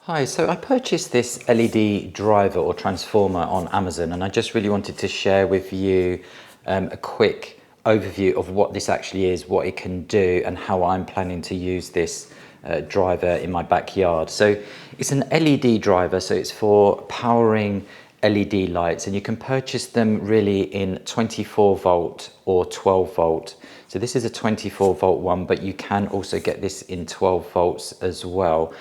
Hi, so I purchased this LED driver or transformer on Amazon, and I just really wanted to share with you a quick overview of what this actually is, what it can do, and how I'm planning to use this driver in my backyard. So it's an LED driver, so it's for powering LED lights, and you can purchase them really in 24 volt or 12 volt. So this is a 24 volt one, but you can also get this in 12 volts as well.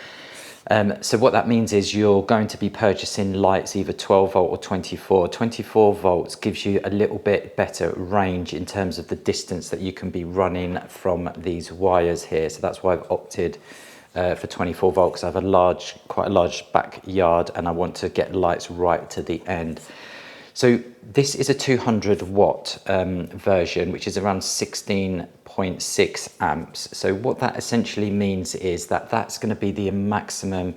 So what that means is you're going to be purchasing lights either 12 volt or 24. 24 volts gives you a little bit better range in terms of the distance that you can be running from these wires here. So that's why I've opted for 24 volt, because I have quite a large backyard and I want to get lights right to the end. So this is a 200 watt version, which is around 16.6 amps. So what that essentially means is that that's going to be the maximum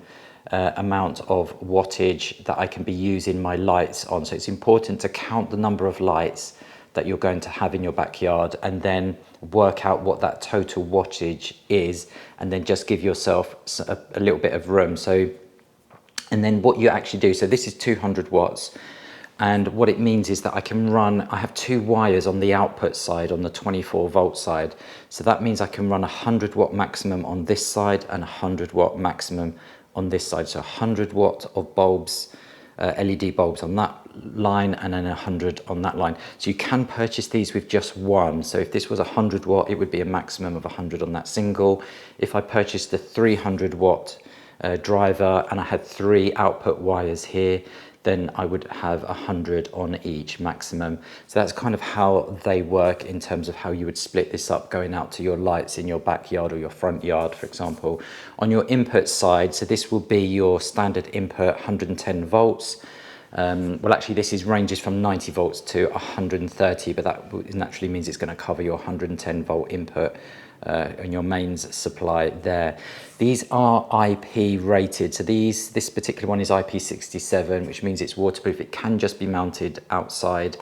amount of wattage that I can be using my lights on. So it's important to count the number of lights that you're going to have in your backyard and then work out what that total wattage is, and then just give yourself a little bit of room. So, and then what you actually do, so this is 200 watts. And what it means is that I have two wires on the output side, on the 24 volt side. So that means I can run 100 watt maximum on this side and 100 watt maximum on this side. So 100 watt of bulbs, LED bulbs on that line, and then 100 on that line. So you can purchase these with just one. So if this was 100 watt, it would be a maximum of 100 on that single. If I purchased the 300 watt driver and I had three output wires here, then I would have 100 on each maximum. So that's kind of how they work in terms of how you would split this up going out to your lights in your backyard or your front yard, for example. On your input side, so this will be your standard input, 110 volts. Well, actually this ranges from 90 volts to 130, but that naturally means it's going to cover your 110 volt input and your mains supply there. These are IP rated, so this particular one is IP67, which means it's waterproof. It can just be mounted outside.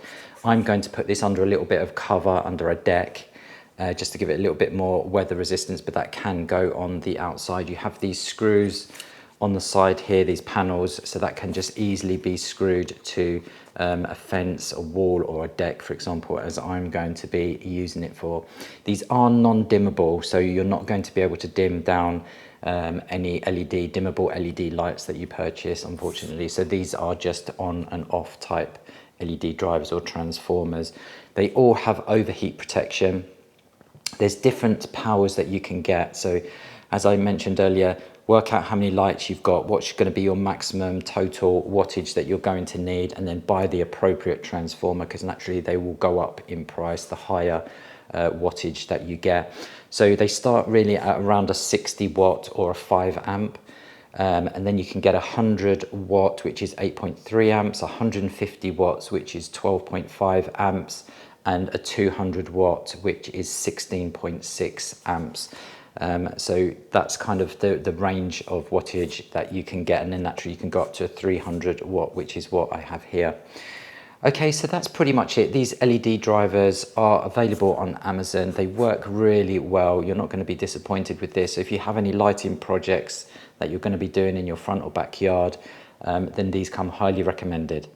I'm going to put this under a little bit of cover under a deck, just to give it a little bit more weather resistance, but that can go on the outside. You have these screws on the side here, these panels, so that can just easily be screwed to a fence, a wall, or a deck, for example, as I'm going to be using it for. These are non-dimmable, so you're not going to be able to dim down any dimmable LED lights that you purchase, unfortunately. So these are just on and off type LED drivers or transformers. They all have overheat protection. There's different powers that you can get. So as I mentioned earlier, work out how many lights you've got, what's going to be your maximum total wattage that you're going to need, and then buy the appropriate transformer, because naturally they will go up in price the higher wattage that you get. So they start really at around a 60 watt or a 5 amp. And then you can get 100 watt, which is 8.3 amps, 150 watts, which is 12.5 amps, and a 200 watt, which is 16.6 amps. So that's kind of the range of wattage that you can get, and then naturally you can go up to 300 watt, which is what I have here. Okay, so that's pretty much it. These LED drivers are available on Amazon. They work really well. You're not going to be disappointed with this. If you have any lighting projects that you're going to be doing in your front or backyard, then these come highly recommended.